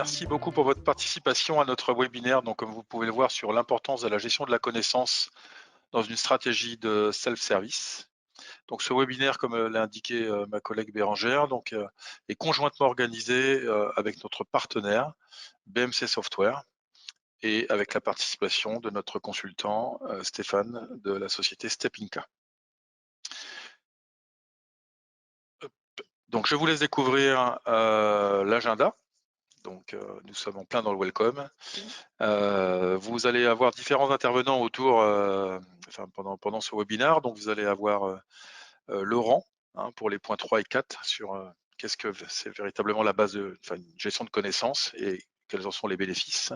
merci beaucoup pour votre participation à notre webinaire. Donc, comme vous pouvez le voir, sur l'importance de la gestion de la connaissance dans une stratégie de self-service. Donc, ce webinaire, comme l'a indiqué ma collègue Bérangère, est conjointement organisé avec notre partenaire BMC Software et avec la participation de notre consultant Stéphane de la société Stepinka. Donc, je vous laisse découvrir l'agenda. Donc, nous sommes en plein dans le welcome. Vous allez avoir différents intervenants autour, pendant ce webinaire. Donc, vous allez avoir Laurent pour les points 3 et 4 sur qu'est-ce que c'est véritablement la base de une gestion de connaissances et quels en sont les bénéfices.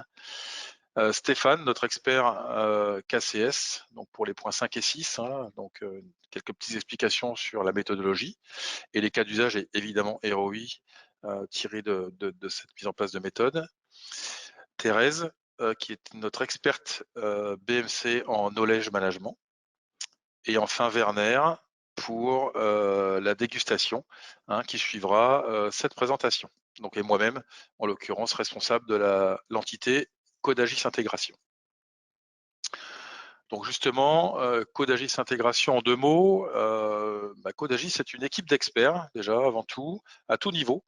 Stéphane, notre expert KCS, donc pour les points 5 et 6, quelques petites explications sur la méthodologie et les cas d'usage et évidemment ROI tirés de cette mise en place de méthode. Thérèse, qui est notre experte BMC en knowledge management. Et enfin Werner pour la dégustation qui suivra cette présentation. Donc, et moi-même, en l'occurrence, responsable de l'entité Codagis Intégration. Donc justement, Codagis Intégration en 2 mots. Codagis, c'est une équipe d'experts, déjà, avant tout, à tout niveau,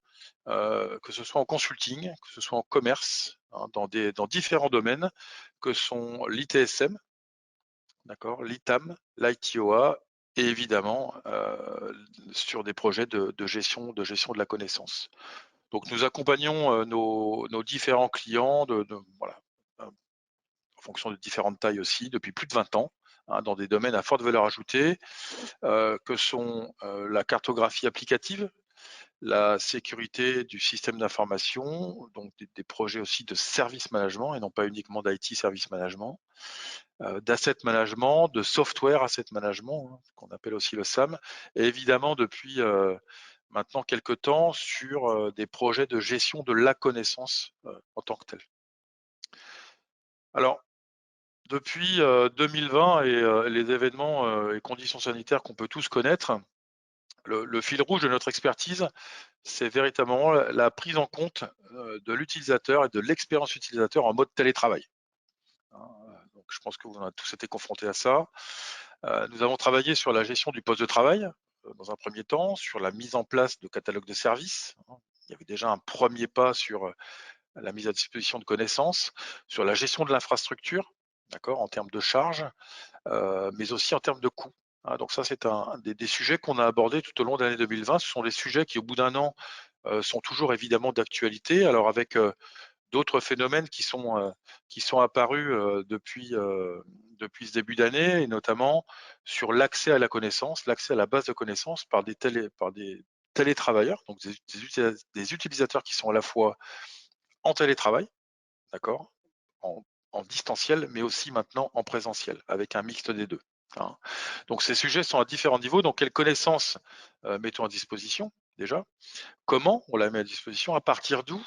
que ce soit en consulting, que ce soit en commerce, dans différents domaines, que sont l'ITSM, d'accord, l'ITAM, l'ITOA, et évidemment sur des projets de gestion de la connaissance. Donc nous accompagnons nos différents clients en fonction de différentes tailles aussi, depuis plus de 20 ans, dans des domaines à forte valeur ajoutée, que sont la cartographie applicative, la sécurité du système d'information, donc des projets aussi de service management et non pas uniquement d'IT service management, d'asset management, de software asset management, qu'on appelle aussi le SAM, et évidemment depuis maintenant quelques temps sur des projets de gestion de la connaissance en tant que tel. Alors, depuis 2020 et les événements et conditions sanitaires qu'on peut tous connaître, le fil rouge de notre expertise, c'est véritablement la prise en compte de l'utilisateur et de l'expérience utilisateur en mode télétravail. Donc, je pense que vous en avez tous été confrontés à ça. Nous avons travaillé sur la gestion du poste de travail, dans un premier temps, sur la mise en place de catalogues de services. Il y avait déjà un premier pas sur la mise à disposition de connaissances, sur la gestion de l'infrastructure, d'accord, en termes de charges, mais aussi en termes de coûts. Donc ça, c'est un des sujets qu'on a abordés tout au long de l'année 2020. Ce sont des sujets qui, au bout d'un an, sont toujours évidemment d'actualité. Alors avec d'autres phénomènes qui sont apparus depuis ce début d'année, et notamment sur l'accès à la connaissance, l'accès à la base de connaissances par des télétravailleurs, donc des utilisateurs qui sont à la fois en télétravail, d'accord, en distanciel, mais aussi maintenant en présentiel, avec un mixte des deux. Donc ces sujets sont à différents niveaux. Donc quelles connaissances mettons à disposition déjà? Comment on la met à disposition? À partir d'où?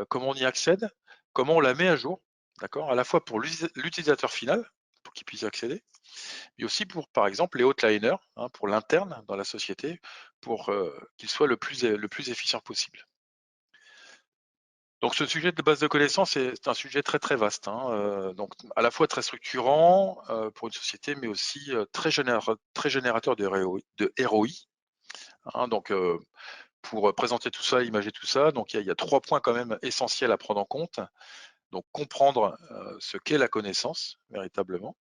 Comment on y accède? Comment on la met à jour? D'accord? À la fois pour l'utilisateur final, pour qu'il puisse y accéder, mais aussi pour, par exemple, les hotliners, pour l'interne dans la société, pour qu'il soit le plus efficient possible. Donc ce sujet de base de connaissances, c'est un sujet très très vaste, donc à la fois très structurant pour une société, mais aussi très générateur de ROI. Donc pour présenter tout ça, imager tout ça, donc il y a 3 points quand même essentiels à prendre en compte. Donc comprendre ce qu'est la connaissance véritablement,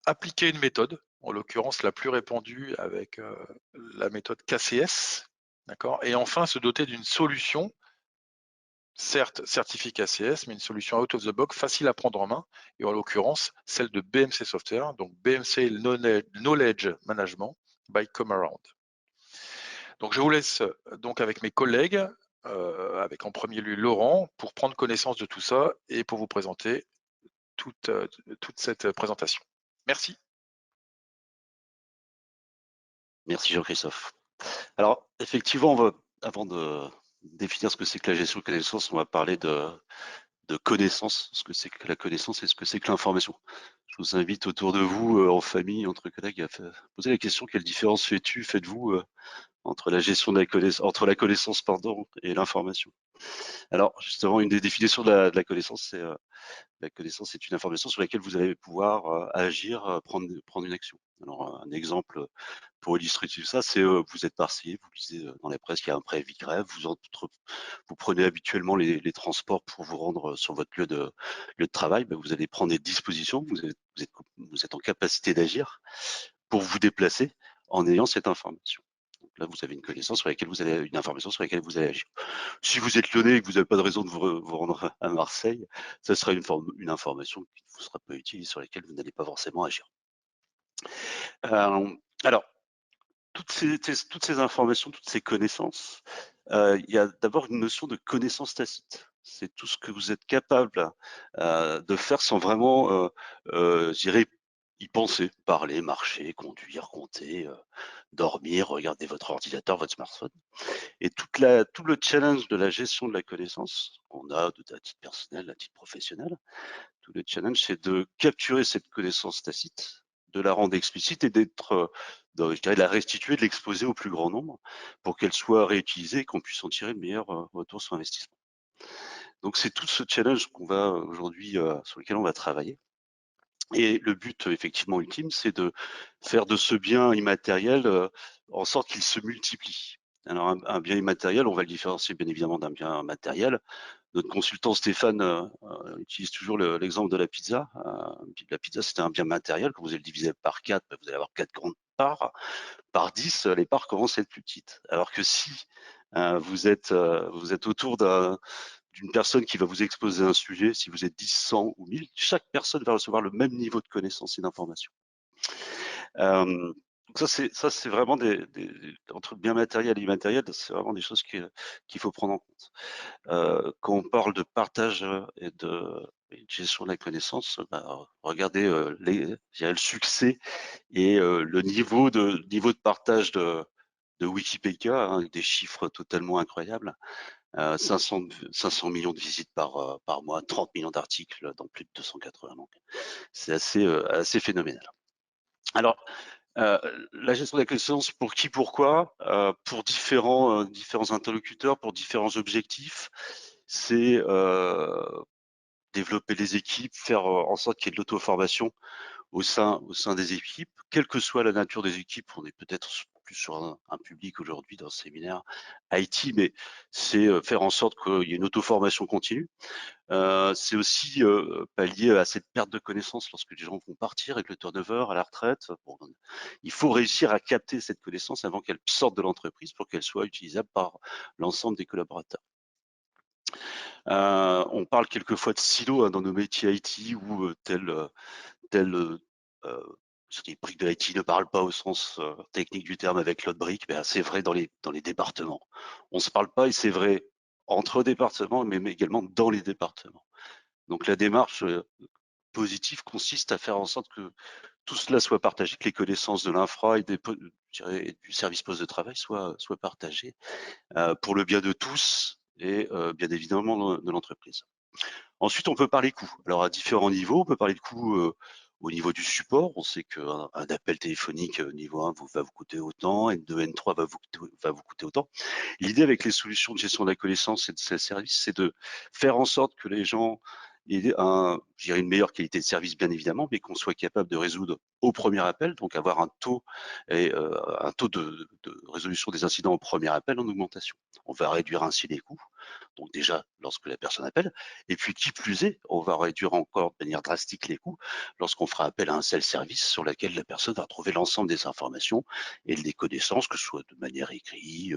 appliquer une méthode, en l'occurrence la plus répandue avec la méthode KCS, d'accord, et enfin se doter d'une solution, certes certifiée KCS, mais une solution out of the box, facile à prendre en main, et en l'occurrence celle de BMC Software, donc BMC Knowledge Management by Comaround. Donc je vous laisse donc avec mes collègues, avec en premier lieu Laurent, pour prendre connaissance de tout ça et pour vous présenter toute cette présentation. Merci. Merci Jean-Christophe. Alors effectivement, avant de définir ce que c'est que la gestion de connaissances, on va parler de connaissances, ce que c'est que la connaissance et ce que c'est que l'information. Je vous invite autour de vous, en famille, entre collègues, à poser la question: quelle différence faites-vous entre la gestion de entre la connaissance, pardon, et l'information. Alors, justement, une des définitions de la connaissance, c'est la connaissance est une information sur laquelle vous allez pouvoir agir, prendre une action. Alors, un exemple pour illustrer tout ça, c'est vous êtes Marseillais, vous lisez dans la presse qu'il y a un préavis de grève, vous prenez habituellement les transports pour vous rendre sur votre lieu de travail, ben, vous allez prendre des dispositions, vous êtes en capacité d'agir pour vous déplacer en ayant cette information. Donc là, vous avez une connaissance sur laquelle une information sur laquelle vous allez agir. Si vous êtes lyonnais et que vous n'avez pas de raison de vous rendre à Marseille, ça sera une information qui ne vous sera pas utile et sur laquelle vous n'allez pas forcément agir. Alors, toutes ces informations, toutes ces connaissances, il y a d'abord une notion de connaissance tacite. C'est tout ce que vous êtes capable de faire sans vraiment, je dirais, y penser, parler, marcher, conduire, compter, dormir, regarder votre ordinateur, votre smartphone. Et tout le challenge de la gestion de la connaissance qu'on a à titre personnel, à titre professionnel, tout le challenge, c'est de capturer cette connaissance tacite, de la rendre explicite et je dirais, de la restituer, de l'exposer au plus grand nombre pour qu'elle soit réutilisée et qu'on puisse en tirer le meilleur retour sur investissement. Donc c'est tout ce challenge qu'on va aujourd'hui, sur lequel on va travailler. Et le but effectivement ultime, c'est de faire de ce bien immatériel en sorte qu'il se multiplie. Alors un bien immatériel, on va le différencier bien évidemment d'un bien matériel. Notre consultant Stéphane utilise toujours l'exemple de la pizza. La pizza, c'est un bien matériel. Quand vous allez le diviser par 4, vous allez avoir 4 grandes parts. Par 10, les parts commencent à être plus petites. Alors que si vous êtes autour d'une personne qui va vous exposer un sujet, si vous êtes 10, 100 ou 1000, chaque personne va recevoir le même niveau de connaissance et d'information. Donc ça c'est vraiment entre bien matériel et immatériel, c'est vraiment des choses qu'il faut prendre en compte. Quand on parle de partage et de gestion de la connaissance, bah, regardez je dirais le succès et le niveau de partage de Wikipédia, hein, avec des chiffres totalement incroyables. 500 millions de visites par mois, 30 millions d'articles dans plus de 280 langues. C'est assez phénoménal. Alors, la gestion de la connaissance, pour qui, pourquoi, pour différents interlocuteurs, pour différents objectifs, c'est développer les équipes, faire en sorte qu'il y ait de l'auto-formation au sein des équipes, quelle que soit la nature des équipes. On est peut-être plus sur un public aujourd'hui dans ce séminaire IT, mais c'est faire en sorte qu'il y ait une auto-formation continue. C'est aussi pallier à cette perte de connaissances lorsque les gens vont partir avec le turnover à la retraite. Bon, il faut réussir à capter cette connaissance avant qu'elle sorte de l'entreprise pour qu'elle soit utilisable par l'ensemble des collaborateurs. On parle quelquefois de silos hein, dans nos métiers IT où telle les briques de l'IT ne parlent pas au sens technique du terme avec l'autre brique, ben, c'est vrai dans les départements. On ne se parle pas et c'est vrai entre départements, mais également dans les départements. Donc la démarche positive consiste à faire en sorte que tout cela soit partagé, que les connaissances de l'infra et du service poste de travail soient partagées pour le bien de tous et bien évidemment de l'entreprise. Ensuite, on peut parler coûts. Alors à différents niveaux, on peut parler de coûts au niveau du support. On sait qu'un appel téléphonique niveau 1 va vous coûter autant, N2, N3 va vous coûter autant. L'idée avec les solutions de gestion de la connaissance et de ces services, c'est de faire en sorte que les gens aient je dirais une meilleure qualité de service bien évidemment, mais qu'on soit capable de résoudre au premier appel, donc avoir un taux de résolution des incidents au premier appel en augmentation. On va réduire ainsi les coûts. Donc déjà, lorsque la personne appelle, et puis qui plus est, on va réduire encore de manière drastique les coûts lorsqu'on fera appel à un self-service sur lequel la personne va trouver l'ensemble des informations et des connaissances, que ce soit de manière écrite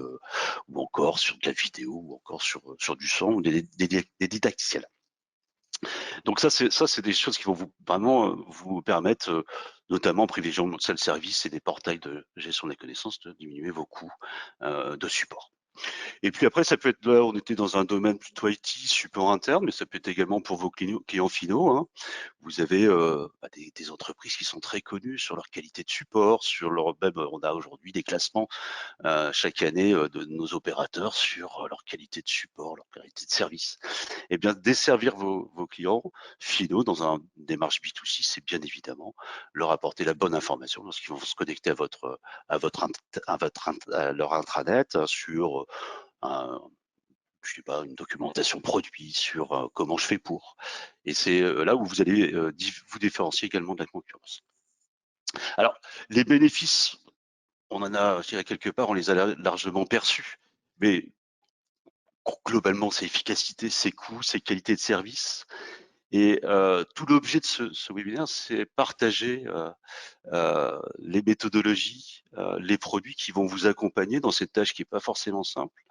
ou encore sur de la vidéo ou encore sur du son ou des didacticiels. Donc ça, c'est des choses qui vont vraiment vous permettre, notamment en privilégiant le self-service et des portails de gestion des connaissances, de diminuer vos coûts de support. Et puis après, ça peut être là, on était dans un domaine plutôt IT, support interne, mais ça peut être également pour vos clients finaux, hein. Vous avez des entreprises qui sont très connues sur leur qualité de support, sur leur même, on a aujourd'hui des classements chaque année de nos opérateurs sur leur qualité de support, leur qualité de service. Eh bien, desservir vos clients finaux dans une démarche B2C, c'est bien évidemment leur apporter la bonne information lorsqu'ils vont se connecter à leur intranet sur je sais pas, une documentation produit, sur comment je fais pour. Et c'est là où vous allez vous différencier également de la concurrence. Alors, les bénéfices, on en a, je dirais, quelque part, on les a largement perçus. Mais globalement, c'est efficacité, c'est coût, c'est qualité de service. Et tout l'objet de ce webinaire, c'est partager les méthodologies, les produits qui vont vous accompagner dans cette tâche qui n'est pas forcément simple,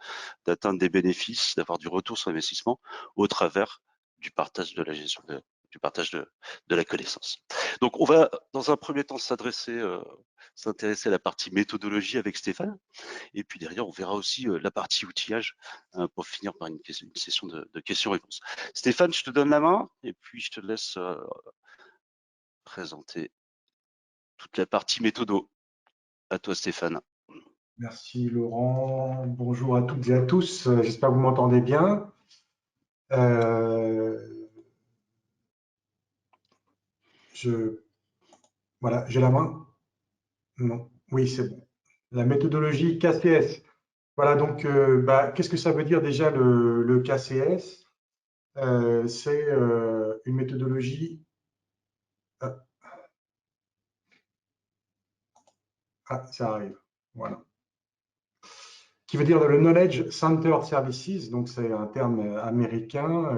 d'atteindre des bénéfices, d'avoir du retour sur investissement au travers du partage de la gestion, du partage de la connaissance. Donc, on va dans un premier temps s'intéresser à la partie méthodologie avec Stéphane. Et puis derrière, on verra aussi la partie outillage pour finir par une session de questions-réponses. Stéphane, je te donne la main et puis je te laisse présenter toute la partie méthodo. À toi, Stéphane. Merci Laurent. Bonjour à toutes et à tous. J'espère que vous m'entendez bien. Voilà, j'ai la main. Non, oui, c'est bon. La méthodologie KCS. Voilà, donc, qu'est-ce que ça veut dire déjà le KCS? C'est une méthodologie. Ça arrive. Voilà. Qui veut dire le Knowledge Centered Services, donc c'est un terme américain.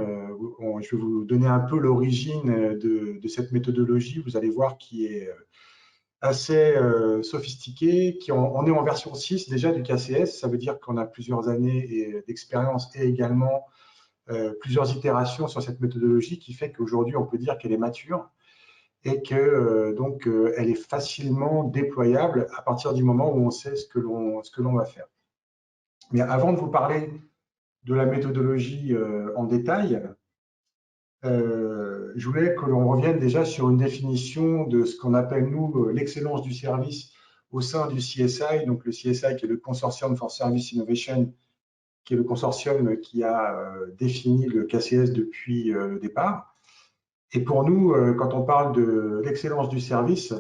Je vais vous donner un peu l'origine de cette méthodologie. Vous allez voir qui est assez sophistiqué. On est en version 6 déjà du KCS. Ça veut dire qu'on a plusieurs années d'expérience et également plusieurs itérations sur cette méthodologie qui fait qu'aujourd'hui, on peut dire qu'elle est mature et que elle est facilement déployable à partir du moment où on sait ce que l'on va faire. Mais avant de vous parler de la méthodologie en détail, je voulais que l'on revienne déjà sur une définition de ce qu'on appelle, nous, l'excellence du service au sein du CSI. Donc, le CSI, qui est le Consortium for Service Innovation, qui est le consortium qui a défini le KCS depuis le départ. Et pour nous, quand on parle de l'excellence du service,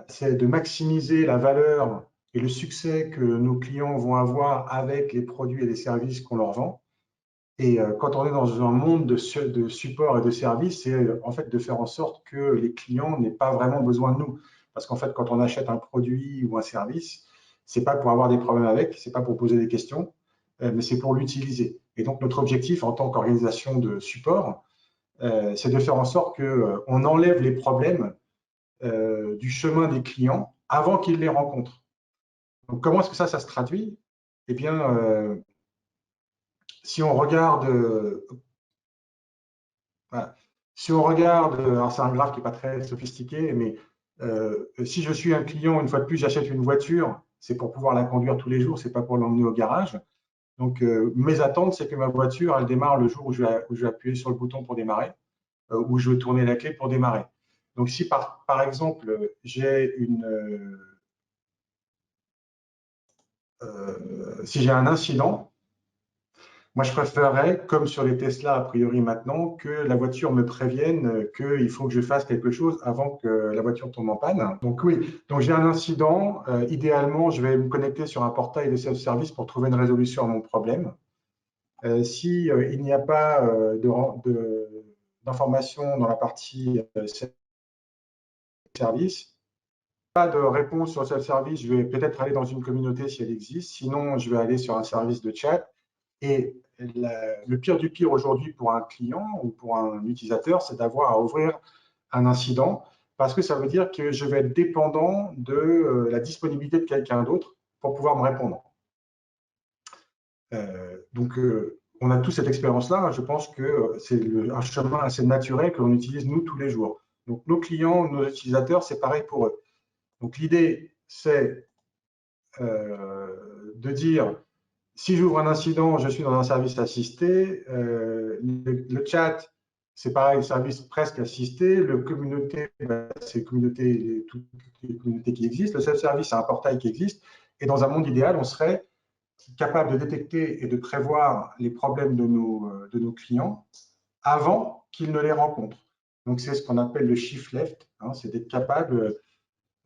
c'est de maximiser la valeur et le succès que nos clients vont avoir avec les produits et les services qu'on leur vend. Et quand on est dans un monde de support et de service, c'est en fait de faire en sorte que les clients n'aient pas vraiment besoin de nous. Parce qu'en fait, quand on achète un produit ou un service, ce n'est pas pour avoir des problèmes avec, ce n'est pas pour poser des questions, mais c'est pour l'utiliser. Et donc, notre objectif en tant qu'organisation de support, c'est de faire en sorte qu'on enlève les problèmes du chemin des clients avant qu'ils les rencontrent. Donc, comment est-ce que ça se traduit? Eh bien, si on regarde, alors c'est un graphe qui n'est pas très sophistiqué, mais si je suis un client, une fois de plus, j'achète une voiture, c'est pour pouvoir la conduire tous les jours, c'est pas pour l'emmener au garage. Donc, mes attentes, c'est que ma voiture, elle démarre le jour où je vais appuyer sur le bouton pour démarrer, où je vais tourner la clé pour démarrer. Donc, si par exemple, j'ai si j'ai un incident, moi, je préférerais, comme sur les Tesla a priori maintenant, que la voiture me prévienne qu'il faut que je fasse quelque chose avant que la voiture tombe en panne. Donc oui, donc j'ai un incident. Idéalement, je vais me connecter sur un portail de self-service pour trouver une résolution à mon problème. Si il n'y a pas d'informations dans la partie service, pas de réponse sur self-service, je vais peut-être aller dans une communauté si elle existe. Sinon, je vais aller sur un service de chat. Et le pire du pire aujourd'hui pour un client ou pour un utilisateur, c'est d'avoir à ouvrir un incident parce que ça veut dire que je vais être dépendant de la disponibilité de quelqu'un d'autre pour pouvoir me répondre. Donc, on a tous cette expérience-là. Je pense que c'est un chemin assez naturel que l'on utilise nous tous les jours. Donc, nos clients, nos utilisateurs, c'est pareil pour eux. Donc, l'idée, c'est de dire, si j'ouvre un incident, je suis dans un service assisté, le chat, c'est pareil, service presque assisté, le communauté, c'est toutes les communautés qui existent, le self-service, c'est un portail qui existe, et dans un monde idéal, on serait capable de détecter et de prévoir les problèmes de nos clients avant qu'ils ne les rencontrent. Donc, c'est ce qu'on appelle le shift left, hein, c'est d'être capable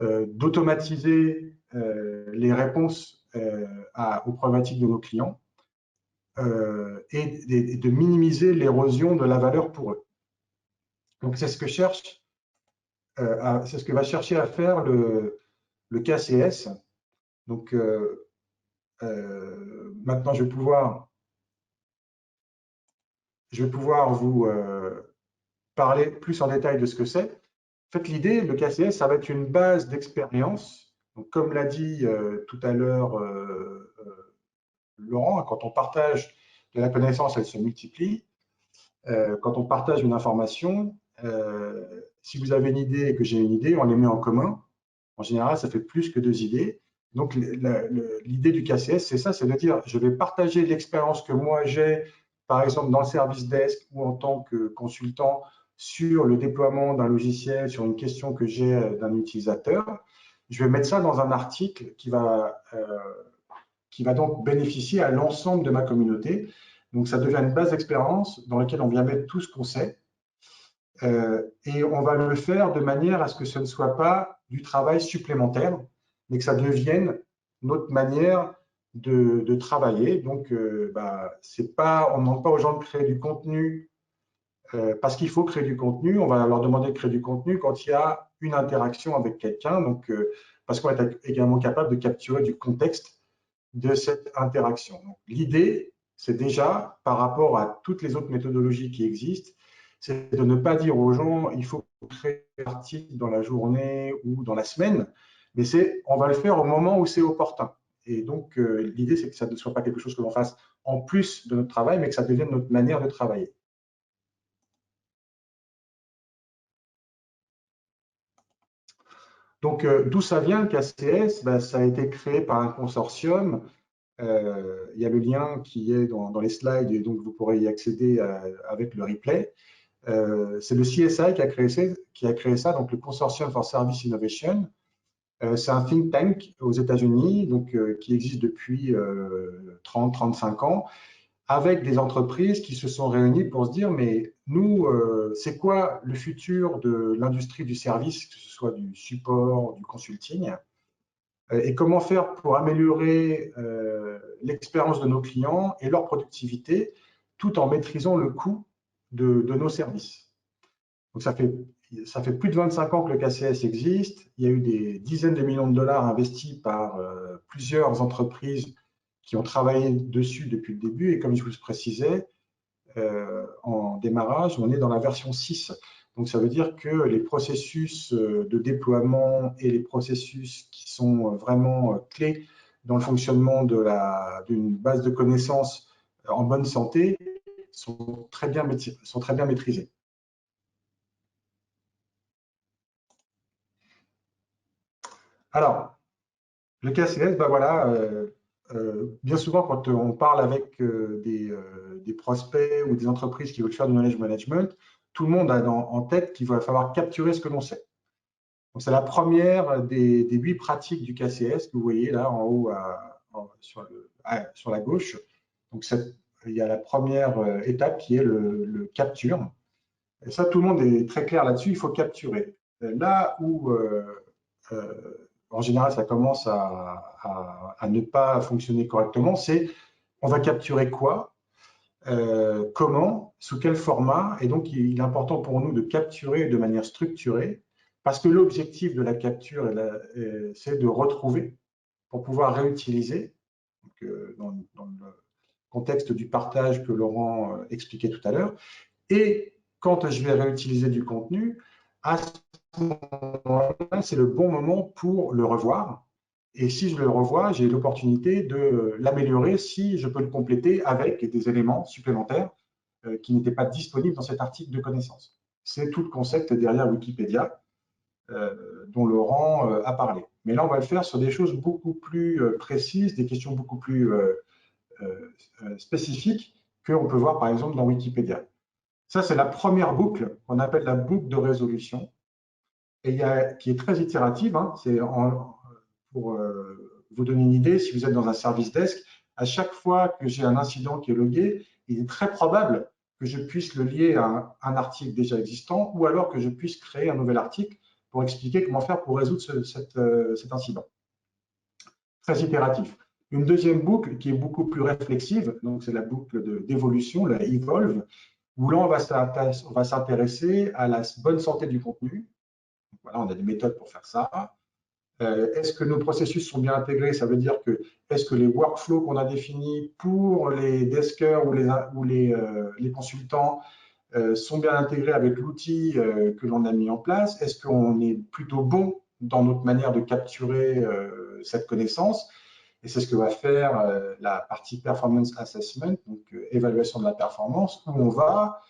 d'automatiser les réponses aux problématiques de nos clients et de minimiser l'érosion de la valeur pour eux. Donc, c'est ce que c'est ce que va chercher à faire le KCS. Donc, maintenant, je vais pouvoir vous parler plus en détail de ce que c'est. En fait, l'idée, le KCS, ça va être une base d'expérience. Donc, comme l'a dit tout à l'heure Laurent, quand on partage de la connaissance, elle se multiplie. Quand on partage une information, si vous avez une idée et que j'ai une idée, on les met en commun. En général, ça fait plus que 2 idées. Donc, l'idée du KCS, c'est ça, c'est de dire, je vais partager l'expérience que moi j'ai, par exemple, dans le service desk ou en tant que consultant, sur le déploiement d'un logiciel, sur une question que j'ai d'un utilisateur. Je vais mettre ça dans un article qui va donc bénéficier à l'ensemble de ma communauté. Donc, ça devient une base d'expérience dans laquelle on vient mettre tout ce qu'on sait. Et on va le faire de manière à ce que ce ne soit pas du travail supplémentaire, mais que ça devienne notre manière de travailler. Donc, on ne demande pas aux gens de créer du contenu parce qu'il faut créer du contenu. On va leur demander de créer du contenu quand il y a une interaction avec quelqu'un, parce qu'on est également capable de capturer du contexte de cette interaction. L'idée, c'est déjà, par rapport à toutes les autres méthodologies qui existent, c'est de ne pas dire aux gens, il faut créer un article dans la journée ou dans la semaine, mais on va le faire au moment où c'est opportun. Et donc, l'idée, c'est que ça ne soit pas quelque chose que l'on fasse en plus de notre travail, mais que ça devienne notre manière de travailler. Donc, d'où ça vient, le KCS? Ça a été créé par un consortium. Il y a le lien qui est dans les slides et donc vous pourrez y accéder avec le replay. C'est le CSI qui a créé ça, donc le Consortium for Service Innovation. C'est un think tank aux États-Unis, donc qui existe depuis 30-35 ans, avec des entreprises qui se sont réunies pour se dire, mais nous, c'est quoi le futur de l'industrie du service, que ce soit du support, du consulting, et comment faire pour améliorer l'expérience de nos clients et leur productivité, tout en maîtrisant le coût de nos services. Donc, ça fait plus de 25 ans que le KCS existe. Il y a eu des dizaines de millions de dollars investis par plusieurs entreprises qui ont travaillé dessus depuis le début. Et comme je vous le précisais, en démarrage, on est dans la version 6. Donc, ça veut dire que les processus de déploiement et les processus qui sont vraiment clés dans le fonctionnement d'une base de connaissances en bonne santé sont très bien maîtrisés. Alors, le KCS, bien souvent, quand on parle avec des prospects ou des entreprises qui veulent faire du knowledge management, tout le monde a en tête qu'il va falloir capturer ce que l'on sait. Donc, c'est la première des 8 pratiques du KCS que vous voyez là en haut sur la gauche. Donc, il y a la première étape qui est le capture. Et ça, tout le monde est très clair là-dessus, il faut capturer. Là où en général, ça commence à ne pas fonctionner correctement, c'est on va capturer quoi, comment, sous quel format. Et donc, il est important pour nous de capturer de manière structurée, parce que l'objectif de la capture, c'est de retrouver pour pouvoir réutiliser, donc, dans le contexte du partage que Laurent expliquait tout à l'heure. Et quand je vais réutiliser du contenu, à ce moment-là, c'est le bon moment pour le revoir. Et si je le revois, j'ai l'opportunité de l'améliorer si je peux le compléter avec des éléments supplémentaires qui n'étaient pas disponibles dans cet article de connaissances. C'est tout le concept derrière Wikipédia dont Laurent a parlé. mais là, on va le faire sur des choses beaucoup plus précises, des questions beaucoup plus spécifiques qu'on peut voir, par exemple, dans Wikipédia. Ça, c'est la première boucle qu'on appelle la boucle de résolution, et qui est très itérative. Hein, c'est pour vous donner une idée, si vous êtes dans un service desk, à chaque fois que j'ai un incident qui est logué, il est très probable que je puisse le lier à un article déjà existant ou alors que je puisse créer un nouvel article pour expliquer comment faire pour résoudre cet incident. Très itératif. Une deuxième boucle qui est beaucoup plus réflexive, donc c'est la boucle d'évolution, la evolve, où là on va s'intéresser à la bonne santé du contenu. Voilà, on a des méthodes pour faire ça. Est-ce que nos processus sont bien intégrés? Ça veut dire que est-ce que les workflows qu'on a définis pour les deskers ou les consultants sont bien intégrés avec l'outil que l'on a mis en place? Est-ce qu'on est plutôt bon dans notre manière de capturer cette connaissance? Et c'est ce que va faire la partie Performance Assessment, donc évaluation de la performance, où on va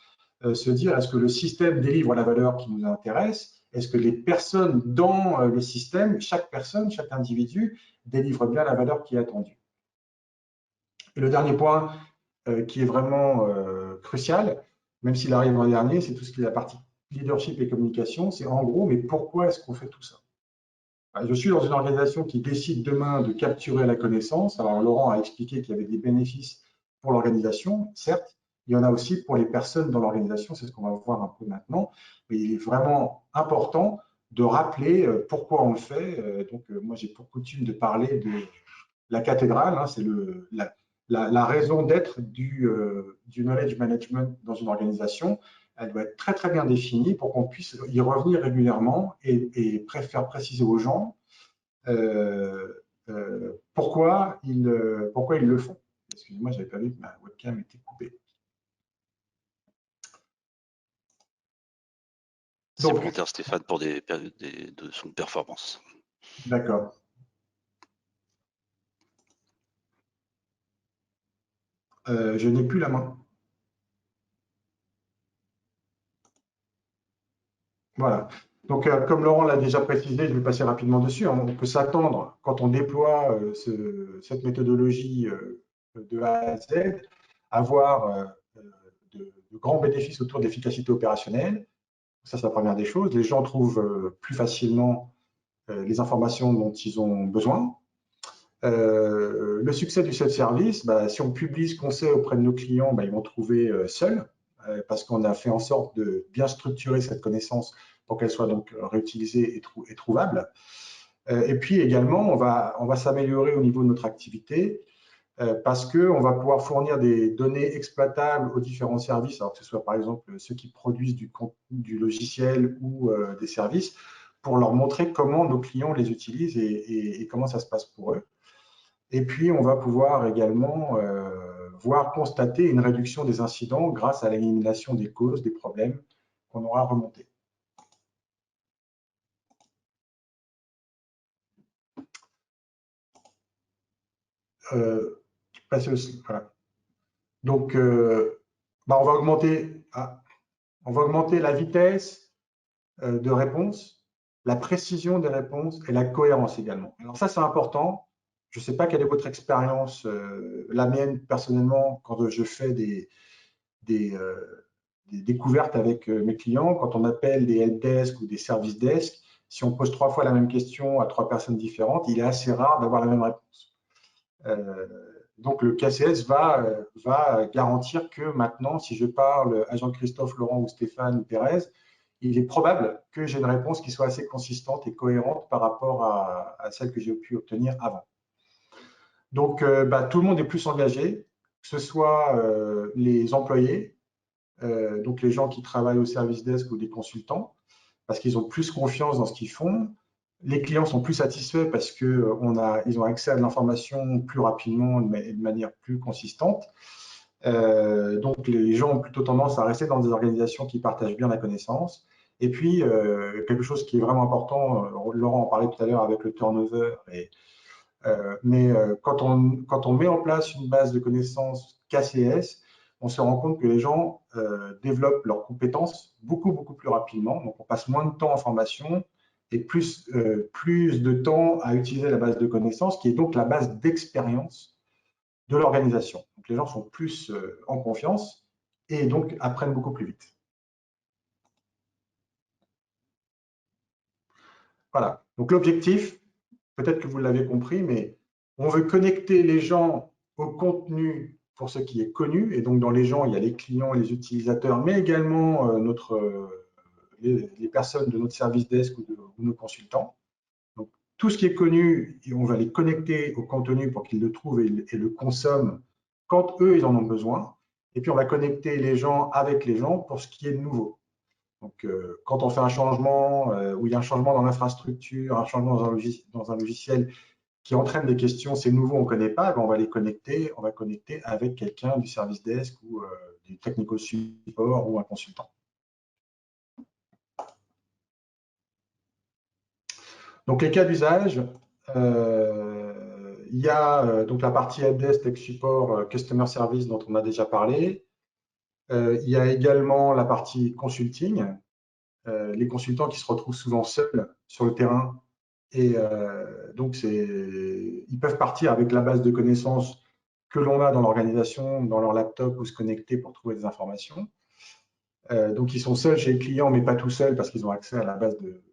se dire est-ce que le système délivre la valeur qui nous intéresse? Est-ce que les personnes dans le système, chaque personne, chaque individu, délivre bien la valeur qui est attendue? Et le dernier point qui est vraiment crucial, même s'il arrive en dernier, c'est tout ce qui est la partie leadership et communication. C'est en gros, mais pourquoi est-ce qu'on fait tout ça? Je suis dans une organisation qui décide demain de capturer la connaissance. Alors, Laurent a expliqué qu'il y avait des bénéfices pour l'organisation, certes. Il y en a aussi pour les personnes dans l'organisation, c'est ce qu'on va voir un peu maintenant. Mais il est vraiment important de rappeler pourquoi on le fait. Donc, moi, j'ai pour coutume de parler de la cathédrale. Hein, c'est la raison d'être du knowledge management dans une organisation. Elle doit être très, très bien définie pour qu'on puisse y revenir régulièrement et faire préciser aux gens pourquoi ils le font. Excusez-moi, je n'avais pas vu que ma webcam était coupée. C'est volontaire, Stéphane, pour des périodes de son performance. D'accord. Je n'ai plus la main. Voilà. Donc, comme Laurent l'a déjà précisé, je vais passer rapidement dessus. On peut s'attendre, quand on déploie cette méthodologie de A à Z, à avoir de grands bénéfices autour de l'efficacité opérationnelle. Ça, c'est la première des choses. Les gens trouvent plus facilement les informations dont ils ont besoin. Le succès du self-service, si on publie ce qu'on sait auprès de nos clients, ils vont trouver seuls, parce qu'on a fait en sorte de bien structurer cette connaissance pour qu'elle soit donc réutilisée et trouvable. Et puis également, on va s'améliorer au niveau de notre activité parce qu'on va pouvoir fournir des données exploitables aux différents services, alors que ce soit par exemple ceux qui produisent du logiciel ou des services, pour leur montrer comment nos clients les utilisent et comment ça se passe pour eux. Et puis, on va pouvoir également constater une réduction des incidents grâce à l'élimination des causes, des problèmes qu'on aura remontés. Voilà. Donc, on va augmenter la vitesse de réponse, la précision des réponses et la cohérence également. Alors ça, c'est important. Je ne sais pas quelle est votre expérience, la mienne personnellement, quand je fais des découvertes avec mes clients, quand on appelle des helpdesk ou des service desk, si on pose 3 fois la même question à 3 personnes différentes, il est assez rare d'avoir la même réponse. Donc le KCS va garantir que maintenant, si je parle à Jean-Christophe, Laurent ou Stéphane ou Thérèse, il est probable que j'ai une réponse qui soit assez consistante et cohérente par rapport à celle que j'ai pu obtenir avant. Donc tout le monde est plus engagé, que ce soit les employés, donc les gens qui travaillent au service desk ou des consultants, parce qu'ils ont plus confiance dans ce qu'ils font. Les clients sont plus satisfaits parce qu'ils ont accès à de l'information plus rapidement et de manière plus consistante. Donc les gens ont plutôt tendance à rester dans des organisations qui partagent bien la connaissance. Et puis, quelque chose qui est vraiment important, Laurent en parlait tout à l'heure avec le turnover, mais quand on met en place une base de connaissances KCS, on se rend compte que les gens développent leurs compétences beaucoup plus rapidement. Donc, on passe moins de temps en formation et plus de temps à utiliser la base de connaissances, qui est donc la base d'expérience de l'organisation. Donc les gens sont plus en confiance et donc apprennent beaucoup plus vite. Voilà, donc l'objectif, peut-être que vous l'avez compris, mais on veut connecter les gens au contenu pour ce qui est connu, et donc dans les gens, il y a les clients et les utilisateurs, mais également les personnes de notre service desk ou nos consultants. Donc, tout ce qui est connu, on va les connecter au contenu pour qu'ils le trouvent et le consomment quand eux, ils en ont besoin. Et puis, on va connecter les gens avec les gens pour ce qui est nouveau. Donc, quand on fait un changement, ou il y a un changement dans l'infrastructure, un changement dans un logiciel qui entraîne des questions, c'est nouveau, on ne connaît pas, ben on va les connecter, on va connecter avec quelqu'un du service desk ou du technical support ou un consultant. Donc, les cas d'usage, il y a donc la partie helpdesk, tech support, customer service dont on a déjà parlé. Il y a également la partie consulting, les consultants qui se retrouvent souvent seuls sur le terrain. Et donc, ils peuvent partir avec la base de connaissances que l'on a dans l'organisation, dans leur laptop ou se connecter pour trouver des informations. Donc, ils sont seuls chez le client, mais pas tout seuls parce qu'ils ont accès à la base de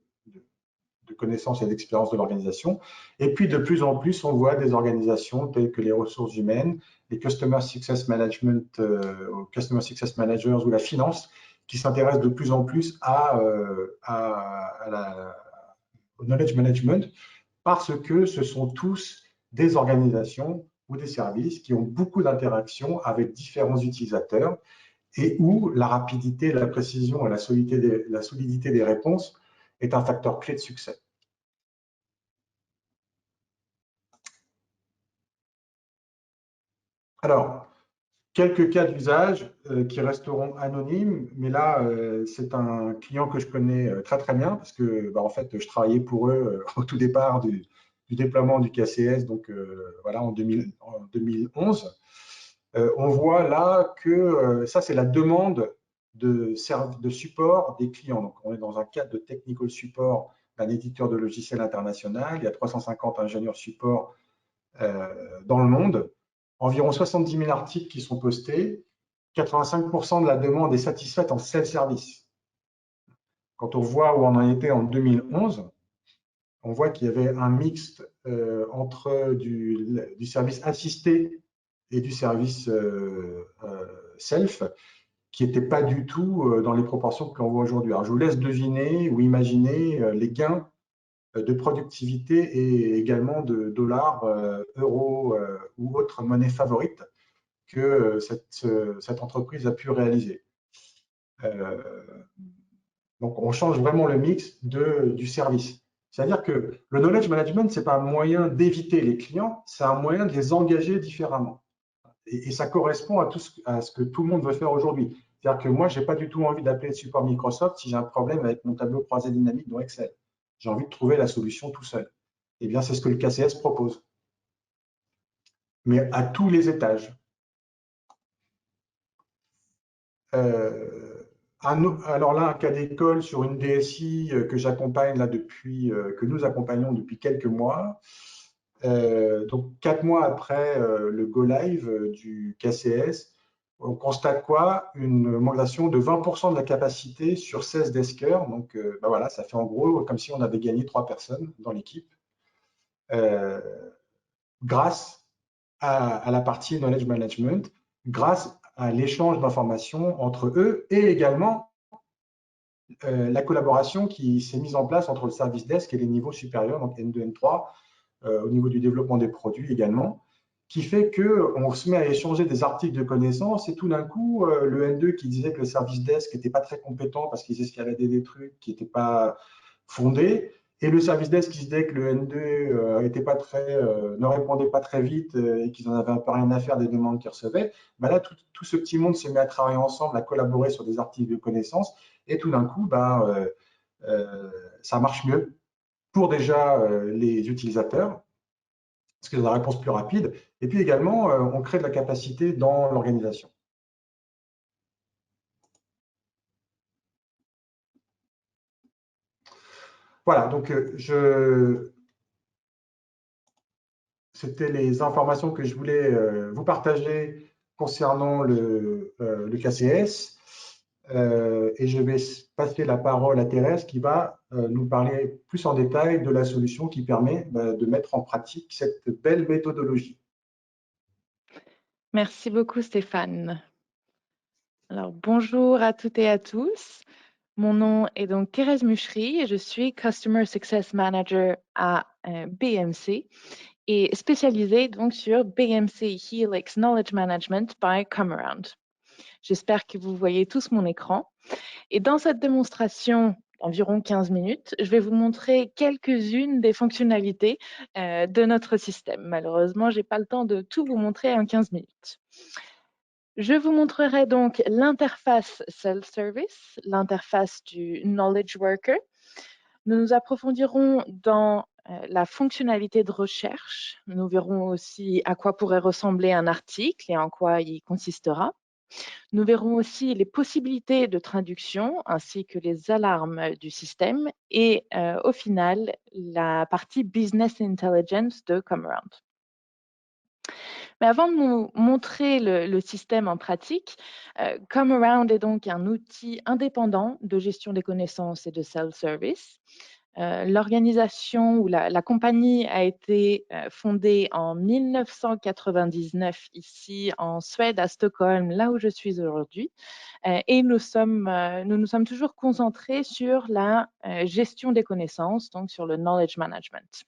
connaissances et d'expérience de l'organisation. Et puis, de plus en plus, on voit des organisations telles que les ressources humaines, les Customer Success Management, Customer Success Managers ou la finance, qui s'intéressent de plus en plus au knowledge management parce que ce sont tous des organisations ou des services qui ont beaucoup d'interactions avec différents utilisateurs et où la rapidité, la précision et la solidité des réponses est un facteur clé de succès. Alors, quelques cas d'usage qui resteront anonymes, mais là, c'est un client que je connais très très bien parce que, en fait, je travaillais pour eux au tout départ du déploiement du KCS, donc voilà, en 2011. On voit là que ça, c'est la demande de support des clients. Donc, on est dans un cadre de technical support d'un éditeur de logiciels international. Il y a 350 ingénieurs support dans le monde. Environ 70 000 articles qui sont postés. 85% de la demande est satisfaite en self-service. Quand on voit où on en était en 2011, on voit qu'il y avait un mix entre du service assisté et du service self qui n'était pas du tout dans les proportions que l'on voit aujourd'hui. Alors, je vous laisse deviner ou imaginer les gains de productivité et également de dollars, euros ou autres monnaies favorites que cette entreprise a pu réaliser. Donc, on change vraiment le mix du service. C'est-à-dire que le knowledge management, ce n'est pas un moyen d'éviter les clients, c'est un moyen de les engager différemment. Et ça correspond à ce que tout le monde veut faire aujourd'hui. C'est-à-dire que moi, je n'ai pas du tout envie d'appeler le support Microsoft si j'ai un problème avec mon tableau croisé dynamique dans Excel. J'ai envie de trouver la solution tout seul. Eh bien, c'est ce que le KCS propose. Mais à tous les étages. Alors là, un cas d'école sur une DSI que j'accompagne là que nous accompagnons depuis quelques mois. Donc, 4 mois après le go live du KCS, on constate quoi? Une augmentation de 20% de la capacité sur 16 deskers. Donc, voilà, ça fait en gros comme si on avait gagné 3 personnes dans l'équipe grâce à la partie knowledge management, grâce à l'échange d'informations entre eux et également la collaboration qui s'est mise en place entre le service desk et les niveaux supérieurs, donc N2, N3, au niveau du développement des produits également, qui fait qu'on se met à échanger des articles de connaissances et tout d'un coup, le N2 qui disait que le service desk n'était pas très compétent parce qu'ils escaladaient des trucs qui n'étaient pas fondés, et le service desk qui disait que le N2 ne répondait pas très vite et qu'ils n'en avaient un peu rien à faire des demandes qu'ils recevaient, ben là, tout ce petit monde se met à travailler ensemble, à collaborer sur des articles de connaissances, et tout d'un coup, ça marche mieux pour déjà les utilisateurs, parce qu'ils ont la réponse plus rapide, et puis également, on crée de la capacité dans l'organisation. Voilà, donc c'était les informations que je voulais vous partager concernant le KCS. Et je vais passer la parole à Thérèse qui va nous parler plus en détail de la solution qui permet de mettre en pratique cette belle méthodologie. Merci beaucoup Stéphane. Alors bonjour à toutes et à tous. Mon nom est donc Thérèse Muchery et je suis Customer Success Manager à BMC et spécialisée donc sur BMC Helix Knowledge Management by Comearound. J'espère que vous voyez tous mon écran. Et dans cette démonstration d'environ 15 minutes, je vais vous montrer quelques-unes des fonctionnalités de notre système. Malheureusement, je n'ai pas le temps de tout vous montrer en 15 minutes. Je vous montrerai donc l'interface self-service, l'interface du Knowledge Worker. Nous nous approfondirons dans la fonctionnalité de recherche. Nous verrons aussi à quoi pourrait ressembler un article et en quoi il consistera. Nous verrons aussi les possibilités de traduction ainsi que les alarmes du système et au final, la partie Business Intelligence de Comearound. Mais avant de vous montrer le système en pratique, Comearound est donc un outil indépendant de gestion des connaissances et de self-service. L'organisation ou la compagnie a été fondée en 1999 ici en Suède, à Stockholm, là où je suis aujourd'hui. Et nous nous sommes toujours concentrés sur la gestion des connaissances, donc sur le knowledge management.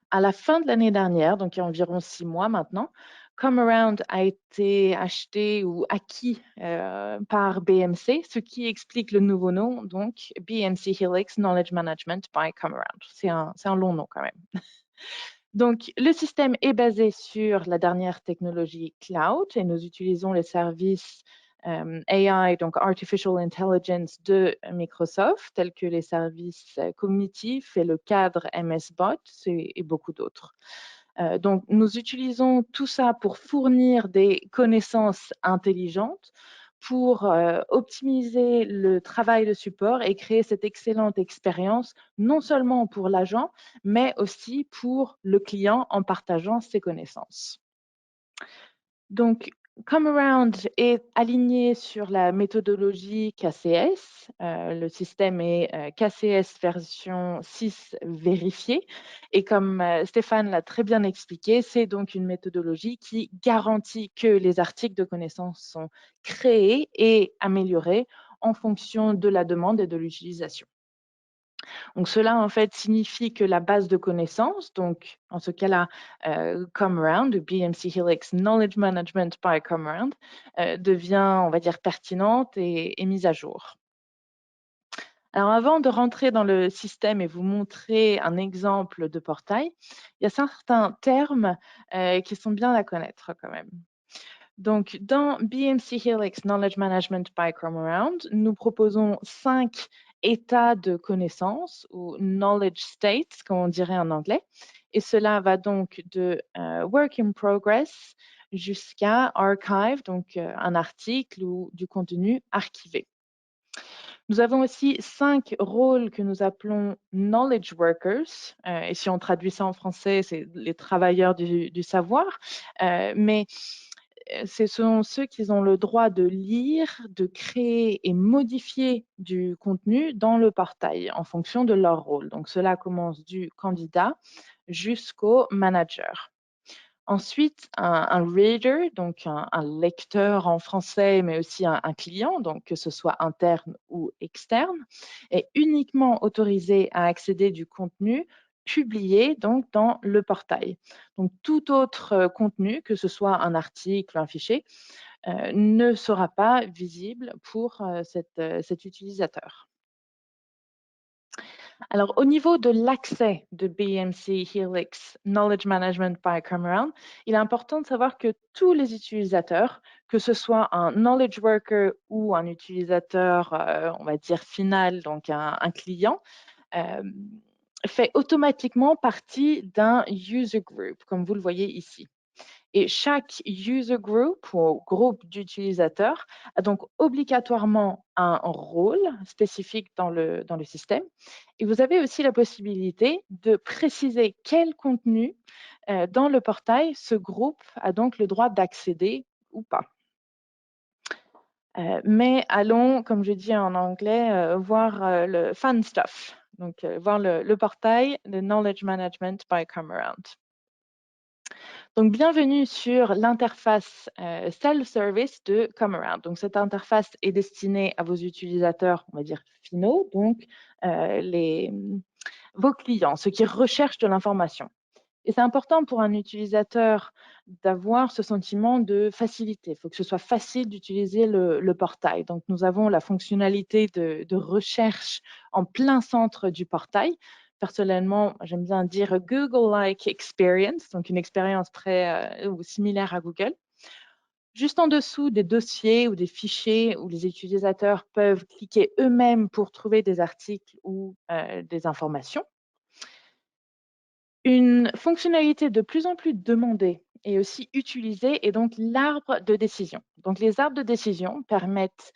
À la fin de l'année dernière, donc il y a environ 6 mois maintenant, Comearound a été acheté ou acquis par BMC, ce qui explique le nouveau nom, donc BMC Helix Knowledge Management by Comearound. C'est un long nom quand même. Donc, le système est basé sur la dernière technologie cloud et nous utilisons les services AI, donc Artificial Intelligence de Microsoft, tels que les services cognitifs et le cadre MS-Bot et beaucoup d'autres. Donc, nous utilisons tout ça pour fournir des connaissances intelligentes, pour optimiser le travail de support et créer cette excellente expérience, non seulement pour l'agent, mais aussi pour le client en partageant ses connaissances. Donc, Comearound est aligné sur la méthodologie KCS. Le système est KCS version 6 vérifiée. Et comme Stéphane l'a très bien expliqué, c'est donc une méthodologie qui garantit que les articles de connaissances sont créés et améliorés en fonction de la demande et de l'utilisation. Donc, cela, en fait, signifie que la base de connaissances, donc en ce cas-là, Comearound, BMC Helix Knowledge Management by Comearound, devient, on va dire, pertinente et mise à jour. Alors, avant de rentrer dans le système et vous montrer un exemple de portail, il y a certains termes qui sont bien à connaître quand même. Donc, dans BMC Helix Knowledge Management by Comearound, nous proposons 5 états de connaissance ou knowledge states, comme on dirait en anglais. Et cela va donc de work in progress jusqu'à archive, donc un article ou du contenu archivé. Nous avons aussi 5 rôles que nous appelons knowledge workers. Et si on traduit ça en français, c'est les travailleurs du savoir. Mais ce sont ceux qui ont le droit de lire, de créer et modifier du contenu dans le portail en fonction de leur rôle. Donc, cela commence du candidat jusqu'au manager. Ensuite, un reader, donc un lecteur en français, mais aussi un client, donc que ce soit interne ou externe, est uniquement autorisé à accéder du contenu publié donc dans le portail. Donc, tout autre contenu, que ce soit un article, un fichier, ne sera pas visible pour cet utilisateur. Alors, au niveau de l'accès de BMC Helix Knowledge Management by Comearound, il est important de savoir que tous les utilisateurs, que ce soit un knowledge worker ou un utilisateur, on va dire final, donc un client, fait automatiquement partie d'un user group, comme vous le voyez ici. Et chaque user group ou groupe d'utilisateurs a donc obligatoirement un rôle spécifique dans le système. Et vous avez aussi la possibilité de préciser quel contenu dans le portail ce groupe a donc le droit d'accéder ou pas. Mais allons, comme je dis en anglais, voir le fun stuff. Donc, voir le portail, le Knowledge Management by Come-Around. Donc, bienvenue sur l'interface self-service de Come-Around. Donc, cette interface est destinée à vos utilisateurs, on va dire finaux, donc vos clients, ceux qui recherchent de l'information. Et c'est important pour un utilisateur d'avoir ce sentiment de facilité. Il faut que ce soit facile d'utiliser le portail. Donc, nous avons la fonctionnalité de recherche en plein centre du portail. Personnellement, j'aime bien dire Google-like experience, donc une expérience ou similaire à Google. Juste en dessous des dossiers ou des fichiers où les utilisateurs peuvent cliquer eux-mêmes pour trouver des articles ou des informations. Une fonctionnalité de plus en plus demandée et aussi utilisée est donc l'arbre de décision. Donc, les arbres de décision permettent,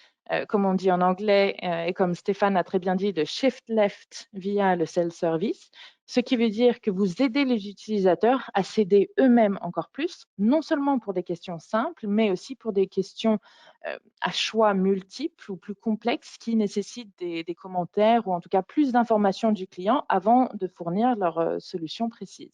comme on dit en anglais, et comme Stéphane a très bien dit, de shift left via le self-service, ce qui veut dire que vous aidez les utilisateurs à s'aider eux-mêmes encore plus, non seulement pour des questions simples, mais aussi pour des questions à choix multiples ou plus complexes qui nécessitent des commentaires ou en tout cas plus d'informations du client avant de fournir leur solution précise.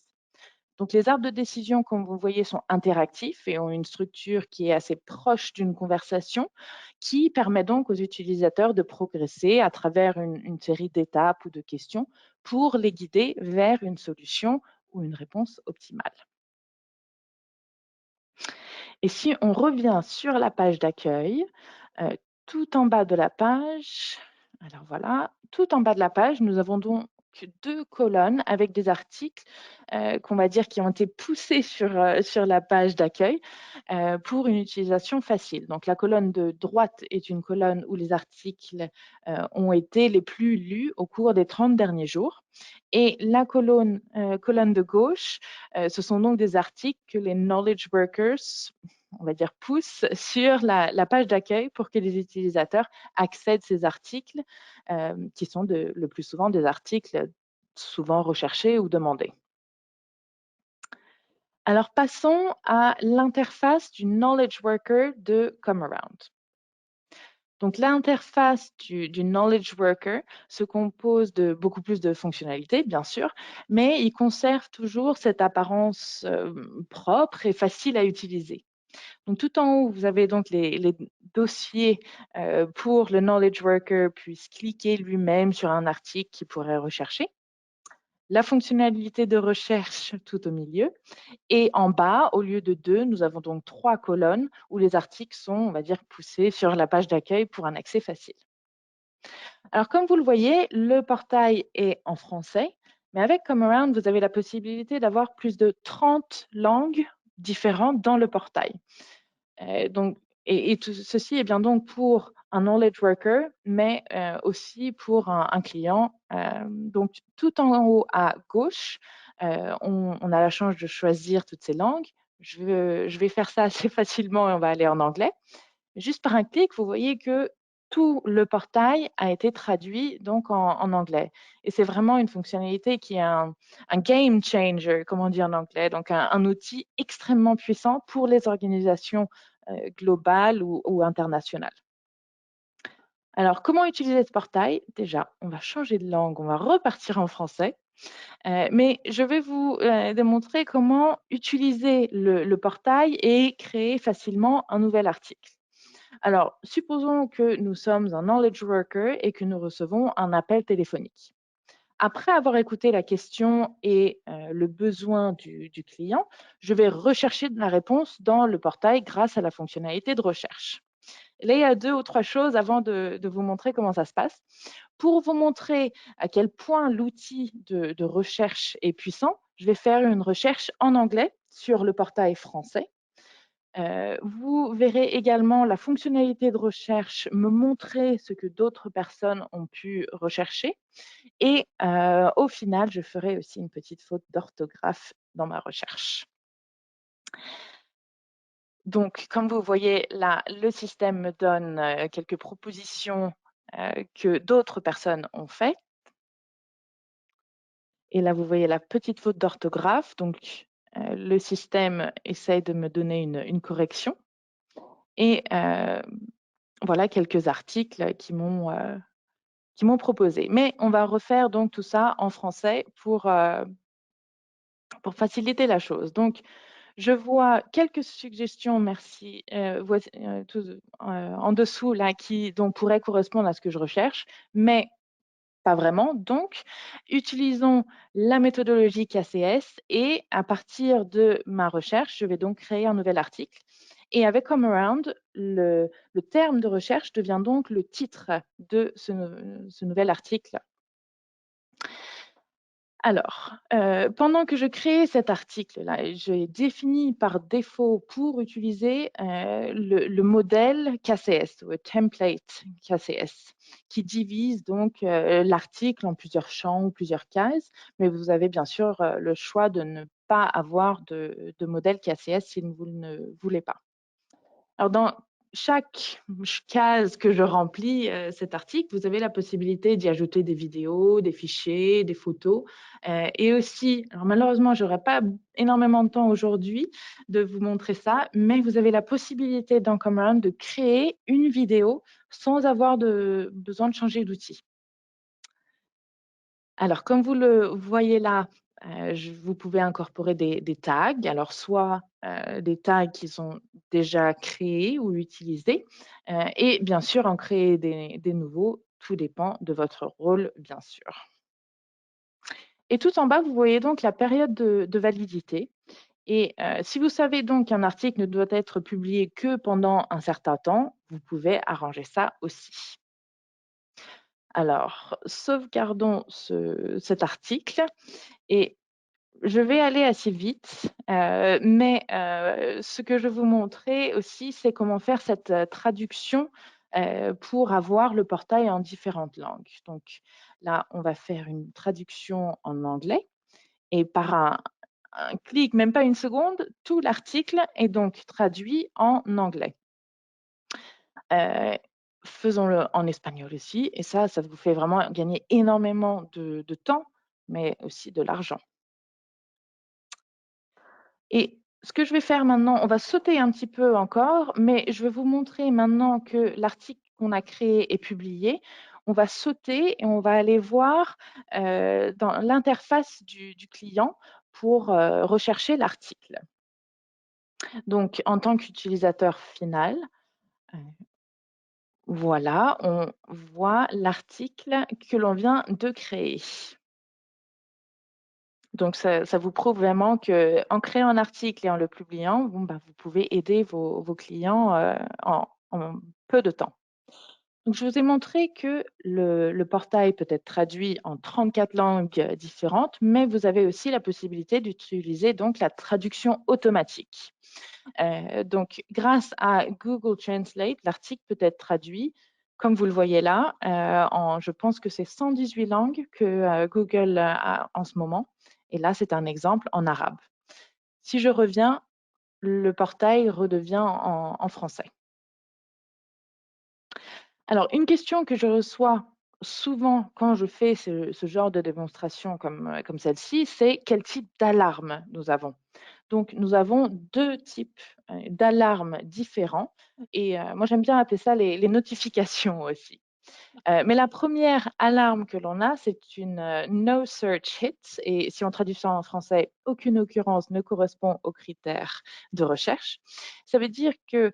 Donc, les arbres de décision, comme vous voyez, sont interactifs et ont une structure qui est assez proche d'une conversation qui permet donc aux utilisateurs de progresser à travers une série d'étapes ou de questions pour les guider vers une solution ou une réponse optimale. Et si on revient sur la page d'accueil, tout en bas de la page, alors voilà, tout en bas de la page, nous avons donc 2 colonnes avec des articles qu'on va dire qui ont été poussés sur la page d'accueil pour une utilisation facile. Donc, la colonne de droite est une colonne où les articles ont été les plus lus au cours des 30 derniers jours. Et la colonne de gauche, ce sont donc des articles que les knowledge workers, on va dire, poussent sur la page d'accueil pour que les utilisateurs accèdent à ces articles qui sont le plus souvent des articles souvent recherchés ou demandés. Alors, passons à l'interface du Knowledge Worker de Come-Around. Donc, l'interface du Knowledge Worker se compose de beaucoup plus de fonctionnalités, bien sûr, mais il conserve toujours cette apparence propre et facile à utiliser. Donc, tout en haut, vous avez donc les dossiers pour le Knowledge Worker puisse cliquer lui-même sur un article qu'il pourrait rechercher. La fonctionnalité de recherche tout au milieu. Et en bas, au lieu de 2, nous avons donc 3 colonnes où les articles sont, on va dire, poussés sur la page d'accueil pour un accès facile. Alors, comme vous le voyez, le portail est en français, mais avec Come-Around, vous avez la possibilité d'avoir plus de 30 langues différentes dans le portail. Tout ceci est bien donc pour un knowledge worker, mais aussi pour un client. Donc, tout en haut à gauche, on a la chance de choisir toutes ces langues. Je vais faire ça assez facilement et on va aller en anglais. Juste par un clic, vous voyez que tout le portail a été traduit donc en anglais. Et c'est vraiment une fonctionnalité qui est un game changer, comme on dit en anglais, donc un outil extrêmement puissant pour les organisations globales ou internationales. Alors, comment utiliser ce portail? Déjà, on va changer de langue, on va repartir en français. Mais je vais vous démontrer comment utiliser le portail et créer facilement un nouvel article. Alors, supposons que nous sommes un knowledge worker et que nous recevons un appel téléphonique. Après avoir écouté la question et le besoin du client, je vais rechercher la réponse dans le portail grâce à la fonctionnalité de recherche. Et là, il y a 2 ou 3 choses avant de vous montrer comment ça se passe. Pour vous montrer à quel point l'outil de recherche est puissant, je vais faire une recherche en anglais sur le portail français. Vous verrez également la fonctionnalité de recherche me montrer ce que d'autres personnes ont pu rechercher. Et au final, je ferai aussi une petite faute d'orthographe dans ma recherche. Donc, comme vous voyez là, le système me donne quelques propositions que d'autres personnes ont faites. Et là, vous voyez la petite faute d'orthographe. Donc, le système essaye de me donner une correction. Et voilà quelques articles qui m'ont proposé. Mais on va refaire donc tout ça en français pour faciliter la chose. Donc, je vois quelques suggestions, merci, en dessous là, dont pourraient correspondre à ce que je recherche, mais pas vraiment. Donc, utilisons la méthodologie KCS et à partir de ma recherche, je vais donc créer un nouvel article. Et avec Come Around, le terme de recherche devient donc le titre de ce nouvel article. Alors, pendant que je crée cet article-là, j'ai défini par défaut pour utiliser le modèle KCS, ou template KCS, qui divise donc l'article en plusieurs champs ou plusieurs cases, mais vous avez bien sûr le choix de ne pas avoir de modèle KCS si vous ne voulez pas. Alors, dans chaque case que je remplis cet article, vous avez la possibilité d'y ajouter des vidéos, des fichiers, des photos. Et aussi, alors malheureusement, je n'aurai pas énormément de temps aujourd'hui de vous montrer ça, mais vous avez la possibilité dans Come Around de créer une vidéo sans avoir besoin de changer d'outil. Alors, comme vous le voyez là, vous pouvez incorporer des tags, alors soit des tags qui sont déjà créés ou utilisés, et bien sûr en créer des nouveaux, tout dépend de votre rôle, bien sûr. Et tout en bas, vous voyez donc la période de validité. Et si vous savez donc qu'un article ne doit être publié que pendant un certain temps, vous pouvez arranger ça aussi. Alors, sauvegardons cet article et je vais aller assez vite, mais ce que je vais vous montrer aussi, c'est comment faire cette traduction pour avoir le portail en différentes langues. Donc là, on va faire une traduction en anglais et par un clic, même pas une seconde, tout l'article est donc traduit en anglais. Faisons-le en espagnol aussi, et ça vous fait vraiment gagner énormément de temps, mais aussi de l'argent. Et ce que je vais faire maintenant, on va sauter un petit peu encore, mais je vais vous montrer maintenant que l'article qu'on a créé est publié. On va sauter et on va aller voir dans l'interface du client pour rechercher l'article. Donc, en tant qu'utilisateur final, voilà, on voit l'article que l'on vient de créer. Donc, ça vous prouve vraiment qu'en créant un article et en le publiant, bon, bah, vous pouvez aider vos clients en peu de temps. Donc, je vous ai montré que le portail peut être traduit en 34 langues différentes, mais vous avez aussi la possibilité d'utiliser donc la traduction automatique. Donc, grâce à Google Translate, l'article peut être traduit, comme vous le voyez là, je pense que c'est 118 langues que Google a en ce moment. Et là, c'est un exemple en arabe. Si je reviens, le portail redevient en français. Alors, une question que je reçois souvent quand je fais ce genre de démonstration comme celle-ci, c'est quel type d'alarme nous avons. Donc, nous avons deux types d'alarmes différents et moi, j'aime bien appeler ça les notifications aussi. Mais la première alarme que l'on a, c'est une no search hit et si on traduit ça en français, aucune occurrence ne correspond aux critères de recherche. Ça veut dire que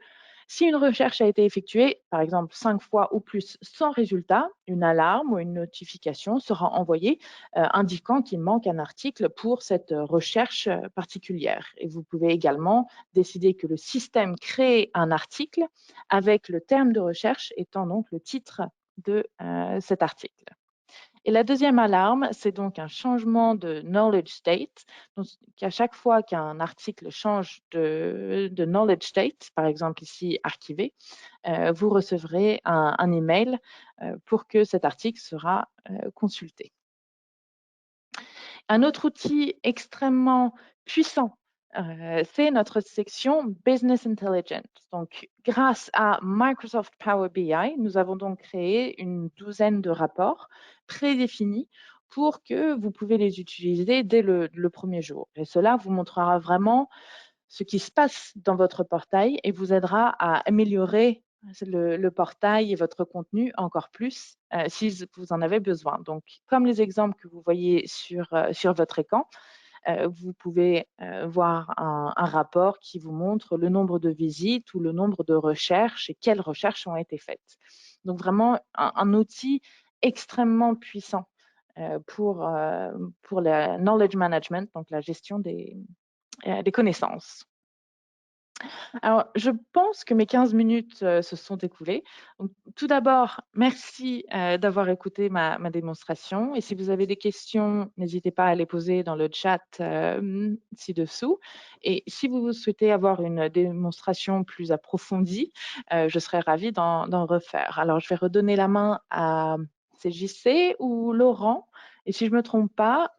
si une recherche a été effectuée, par exemple 5 fois ou plus sans résultat, une alarme ou une notification sera envoyée indiquant qu'il manque un article pour cette recherche particulière. Et vous pouvez également décider que le système crée un article avec le terme de recherche étant donc le titre de cet article. Et la deuxième alarme, c'est donc un changement de knowledge state. Donc, à chaque fois qu'un article change de knowledge state, par exemple ici archivé, vous recevrez un email pour que cet article sera consulté. Un autre outil extrêmement puissant c'est notre section Business Intelligence. Donc, grâce à Microsoft Power BI, nous avons donc créé une douzaine de rapports prédéfinis pour que vous pouvez les utiliser dès le premier jour. Et cela vous montrera vraiment ce qui se passe dans votre portail et vous aidera à améliorer le portail et votre contenu encore plus si vous en avez besoin. Donc, comme les exemples que vous voyez sur votre écran, vous pouvez voir un rapport qui vous montre le nombre de visites ou le nombre de recherches et quelles recherches ont été faites. Donc, vraiment un outil extrêmement puissant pour le knowledge management, donc la gestion des connaissances. Alors, je pense que mes 15 minutes se sont écoulées. Donc, tout d'abord, merci d'avoir écouté ma démonstration. Et si vous avez des questions, n'hésitez pas à les poser dans le chat ci-dessous. Et si vous souhaitez avoir une démonstration plus approfondie, je serais ravie d'en refaire. Alors, je vais redonner la main à CJC ou Laurent. Et si je ne me trompe pas,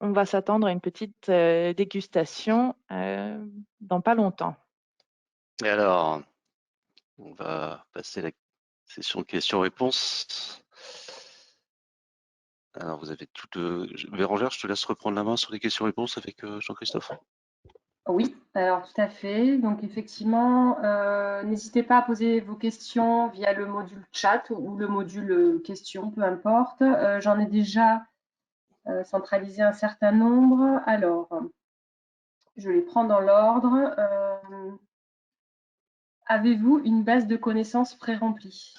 on va s'attendre à une petite dégustation dans pas longtemps. Et alors, on va passer à la session questions-réponses. Alors, vous avez toutes. Bérangère, je te laisse reprendre la main sur les questions-réponses avec Jean-Christophe. Oui, alors tout à fait. Donc effectivement, n'hésitez pas à poser vos questions via le module chat ou le module questions, peu importe. J'en ai déjà centralisé un certain nombre. Alors, je les prends dans l'ordre. Avez-vous une base de connaissances pré-remplie?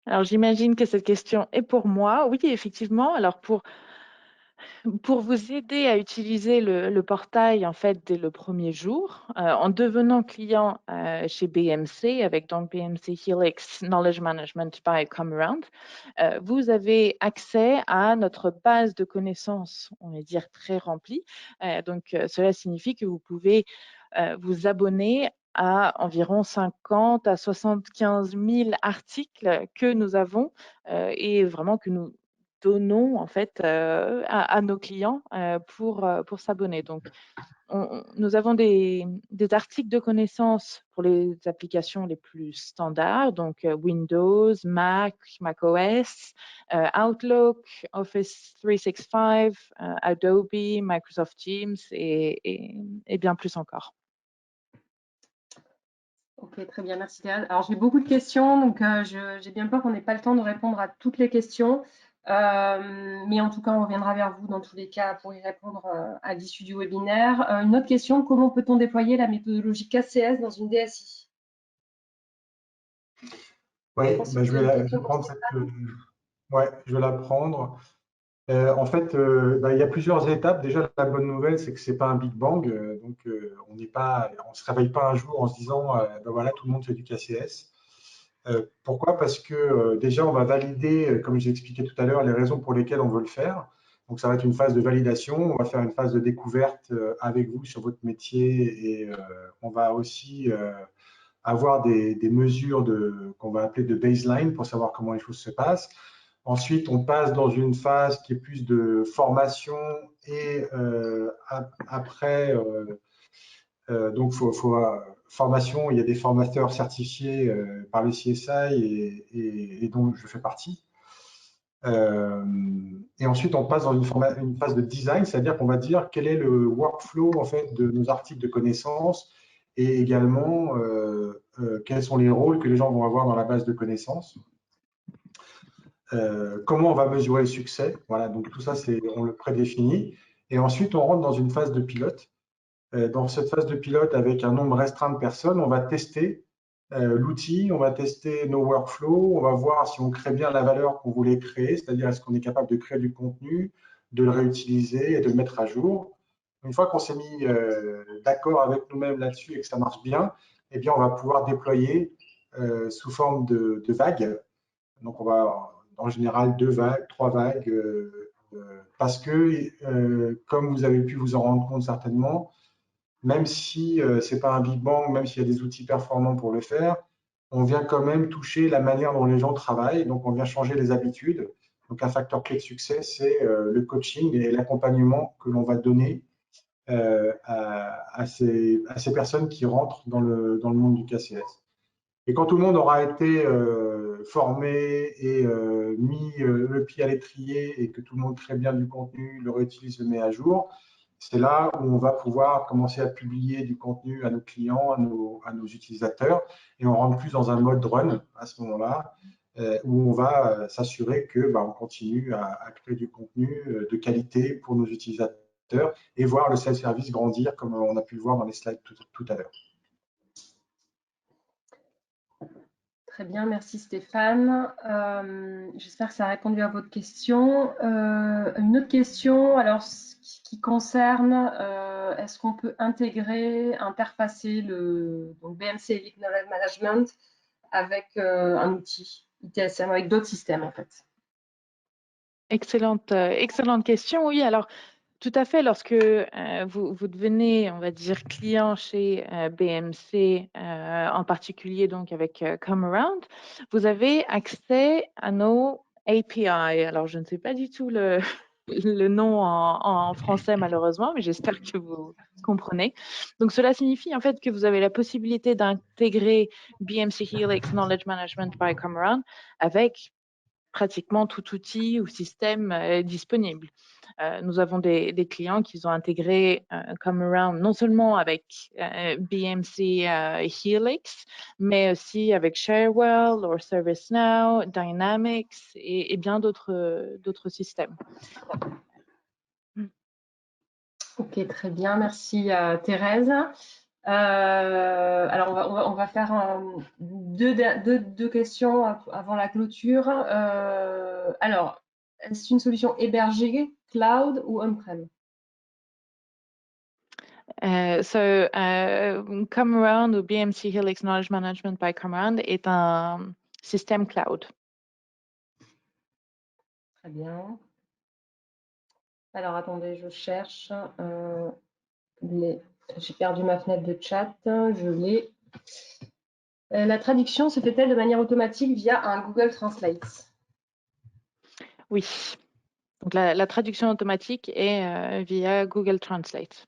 Alors, j'imagine que cette question est pour moi. Oui, effectivement. Alors, pour vous aider à utiliser le portail en fait dès le premier jour, en devenant client chez BMC avec donc BMC Helix Knowledge Management by Comearound, vous avez accès à notre base de connaissances, on va dire très remplie. Donc, cela signifie que vous pouvez vous abonner à environ 50 à 75 000 articles que nous avons et vraiment que nous donnons en fait à nos clients pour s'abonner. Donc, nous avons des articles de connaissances pour les applications les plus standards, donc Windows, Mac, macOS, Outlook, Office 365, Adobe, Microsoft Teams et bien plus encore. Ok, très bien, merci Thérèse. Alors, j'ai beaucoup de questions, donc j'ai bien peur qu'on n'ait pas le temps de répondre à toutes les questions. Mais en tout cas, on reviendra vers vous dans tous les cas pour y répondre à l'issue du webinaire. Une autre question, comment peut-on déployer la méthodologie KCS dans une DSI? Oui, bah, je vais prendre cette. Ouais, je vais la prendre. En fait, il y a plusieurs étapes. Déjà, la bonne nouvelle, c'est que c'est pas un Big Bang. Donc, on se réveille pas un jour en se disant, voilà, tout le monde fait du KCS. Pourquoi? Parce que déjà, on va valider, comme j'ai expliqué tout à l'heure, les raisons pour lesquelles on veut le faire. Donc, ça va être une phase de validation. On va faire une phase de découverte avec vous sur votre métier et on va aussi avoir des mesures qu'on va appeler de baseline pour savoir comment les choses se passent. Ensuite, on passe dans une phase qui est plus de formation et après, donc formation, il y a des formateurs certifiés par le CSI et dont je fais partie. Et ensuite, on passe dans une phase de design, c'est-à-dire qu'on va dire quel est le workflow en fait de nos articles de connaissances et également quels sont les rôles que les gens vont avoir dans la base de connaissances. Comment on va mesurer le succès? Voilà, donc tout ça, on le prédéfinit. Et ensuite, on rentre dans une phase de pilote. Dans cette phase de pilote, avec un nombre restreint de personnes, on va tester l'outil, on va tester nos workflows, on va voir si on crée bien la valeur qu'on voulait créer, c'est-à-dire est-ce qu'on est capable de créer du contenu, de le réutiliser et de le mettre à jour. Une fois qu'on s'est mis d'accord avec nous-mêmes là-dessus et que ça marche bien, eh bien, on va pouvoir déployer sous forme de vagues. Donc, on va en général 2 vagues, 3 vagues, parce que, comme vous avez pu vous en rendre compte certainement, même si ce n'est pas un Big Bang, même s'il y a des outils performants pour le faire, on vient quand même toucher la manière dont les gens travaillent, donc on vient changer les habitudes. Donc un facteur clé de succès, c'est le coaching et l'accompagnement que l'on va donner à ces personnes qui rentrent dans le monde du KCS. Et quand tout le monde aura été formé et mis le pied à l'étrier et que tout le monde crée bien du contenu, le réutilise, le met à jour, c'est là où on va pouvoir commencer à publier du contenu à nos clients, à nos utilisateurs, et on rentre plus dans un mode run à ce moment-là, où on va s'assurer que on continue à créer du contenu de qualité pour nos utilisateurs et voir le self-service grandir comme on a pu le voir dans les slides tout à l'heure. Très bien, merci Stéphane. J'espère que ça a répondu à votre question. Une autre question, alors qui concerne, est-ce qu'on peut intégrer, interfacer le BMC Elite Knowledge Management avec un outil ITSM, avec d'autres systèmes en fait? Excellente question. Oui, alors tout à fait. Lorsque vous devenez, on va dire, client chez BMC, en particulier donc avec Comearound, vous avez accès à nos API. Alors, je ne sais pas du tout le nom en français malheureusement, mais j'espère que vous comprenez. Donc, cela signifie en fait que vous avez la possibilité d'intégrer BMC Helix Knowledge Management by Comearound avec pratiquement tout outil ou système disponible. Nous avons des clients qui ont intégré Comearound non seulement avec BMC Helix, mais aussi avec Sharewell ou ServiceNow, Dynamics et bien d'autres systèmes. Ok, très bien, merci Thérèse. Alors, on va faire deux questions avant la clôture. Alors, est-ce une solution hébergée, cloud ou on-prem? Comearound ou BMC Helix Knowledge Management by Comearound est un système cloud. Très bien. Alors, attendez, je cherche j'ai perdu ma fenêtre de chat, je l'ai. La traduction se fait-elle de manière automatique via un Google Translate? Oui. Donc, la traduction automatique est via Google Translate.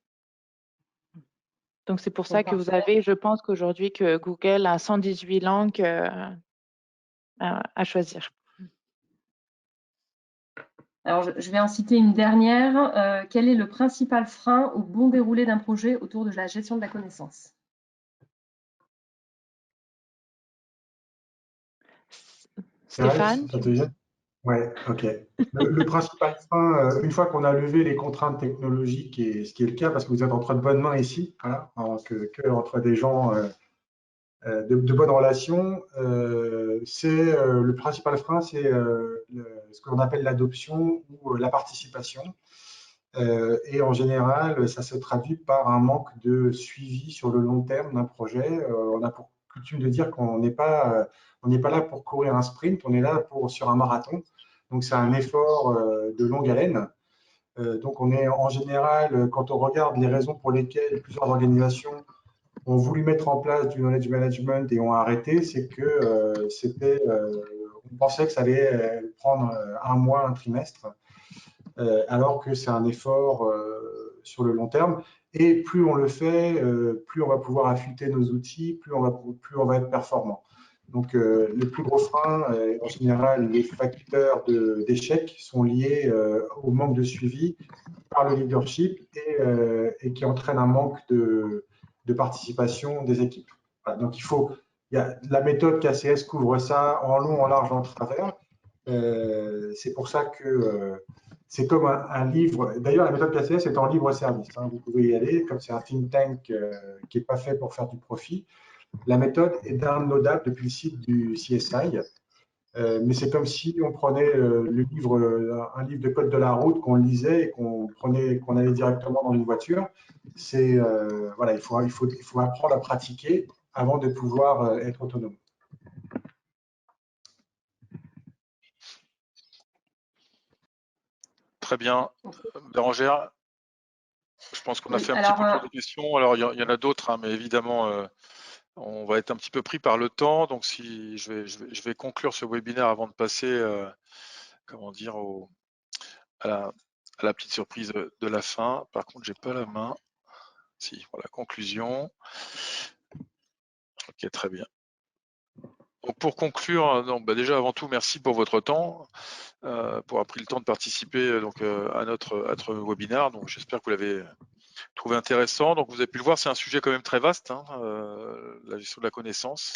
Donc, c'est pour ça que vous avez, je pense qu'aujourd'hui, que Google a 118 langues à choisir. Alors, je vais en citer une dernière. Quel est le principal frein au bon déroulé d'un projet autour de la gestion de la connaissance? Stéphane? Ça te vient? Oui, ok. Le principal frein, une fois qu'on a levé les contraintes technologiques, et ce qui est le cas, parce que vous êtes entre de bonnes mains ici, voilà, entre des gens de bonnes relations, le principal frein, c'est ce qu'on appelle l'adoption ou la participation. Et en général, ça se traduit par un manque de suivi sur le long terme d'un projet. On a pour coutume de dire qu'on n'est pas là pour courir un sprint, on est là sur un marathon. Donc, c'est un effort de longue haleine. Donc, on est en général, quand on regarde les raisons pour lesquelles plusieurs organisations ont voulu mettre en place du knowledge management et ont arrêté, c'est que on pensait que ça allait prendre un mois, un trimestre, alors que c'est un effort sur le long terme. Et plus on le fait, plus on va pouvoir affûter nos outils, plus on va être performant. Donc, les plus gros freins, en général, les facteurs d'échec sont liés au manque de suivi par le leadership et qui entraîne un manque de participation des équipes. Voilà, donc, la méthode KCS couvre ça en long, en large, en travers. C'est pour ça que c'est comme un livre. D'ailleurs, la méthode KCS est en libre service. Hein, vous pouvez y aller, comme c'est un think tank qui n'est pas fait pour faire du profit. La méthode est downloadable depuis le site du CSI. Mais c'est comme si on prenait un livre de code de la route qu'on lisait et qu'on allait directement dans une voiture. Voilà, il faut apprendre à pratiquer avant de pouvoir être autonome. Très bien. Bérangère, je pense qu'on a fait un petit peu le tour des questions. Alors, il y en a d'autres, hein, mais évidemment, on va être un petit peu pris par le temps. Donc, si je vais conclure ce webinaire avant de passer, comment dire, à la petite surprise de la fin. Par contre, j'ai pas la main. Si, voilà, conclusion. Ok, très bien. Donc pour conclure, donc, déjà avant tout, merci pour votre temps, pour avoir pris le temps de participer donc, à notre webinaire. Donc j'espère que vous l'avez trouvé intéressant. Donc vous avez pu le voir, c'est un sujet quand même très vaste, hein, la gestion de la connaissance.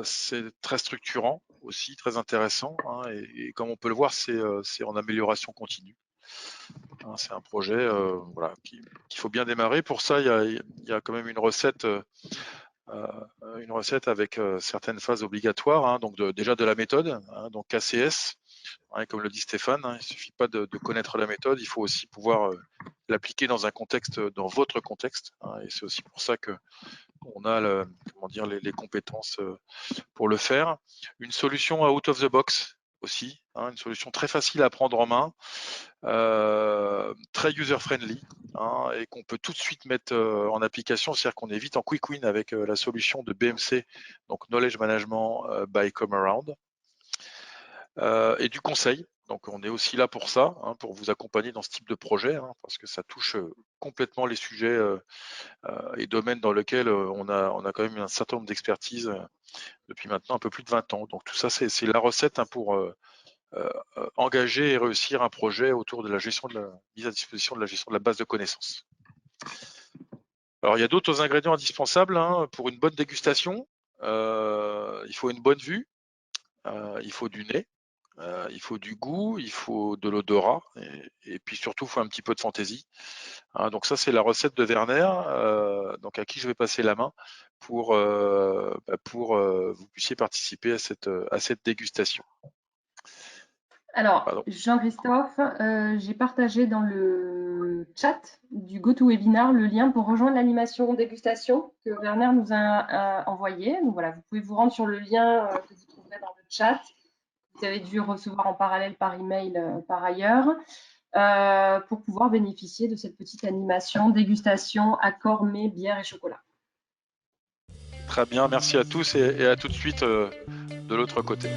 C'est très structurant aussi, très intéressant, hein, et comme on peut le voir, c'est en amélioration continue. Hein, c'est un projet voilà, qu'il faut bien démarrer. Pour ça, il y a quand même une recette avec certaines phases obligatoires, hein, donc déjà de la méthode, hein, donc KCS, hein, comme le dit Stéphane, hein, il ne suffit pas de connaître la méthode, il faut aussi pouvoir l'appliquer dans un contexte, dans votre contexte, hein, et c'est aussi pour ça que on a les compétences pour le faire. Une solution out of the box aussi, hein, une solution très facile à prendre en main, très user-friendly, hein, et qu'on peut tout de suite mettre en application, c'est-à-dire qu'on est vite en quick win avec la solution de BMC, donc Knowledge Management by Come Around, et du conseil. Donc on est aussi là pour ça, hein, pour vous accompagner dans ce type de projet, hein, parce que ça touche complètement les sujets et domaines dans lesquels on a quand même un certain nombre d'expertises depuis maintenant un peu plus de 20 ans. Donc tout ça, c'est la recette, hein, pour engager et réussir un projet autour de la gestion de la mise à disposition de la gestion de la base de connaissances. Alors il y a d'autres ingrédients indispensables, hein, pour une bonne dégustation. Il faut une bonne vue, il faut du nez, il faut du goût, il faut de l'odorat, et puis surtout il faut un petit peu de fantaisie. Hein, donc ça c'est la recette de Werner, donc à qui je vais passer la main pour vous puissiez participer à cette dégustation. Alors, Pardon. Jean-Christophe, j'ai partagé dans le chat du GoToWebinar le lien pour rejoindre l'animation dégustation que Werner nous a envoyé. Donc voilà, vous pouvez vous rendre sur le lien que vous trouverez dans le chat. Vous avez dû recevoir en parallèle par email par ailleurs, pour pouvoir bénéficier de cette petite animation dégustation accord mets, bière et chocolat. Très bien, merci à tous et à tout de suite de l'autre côté.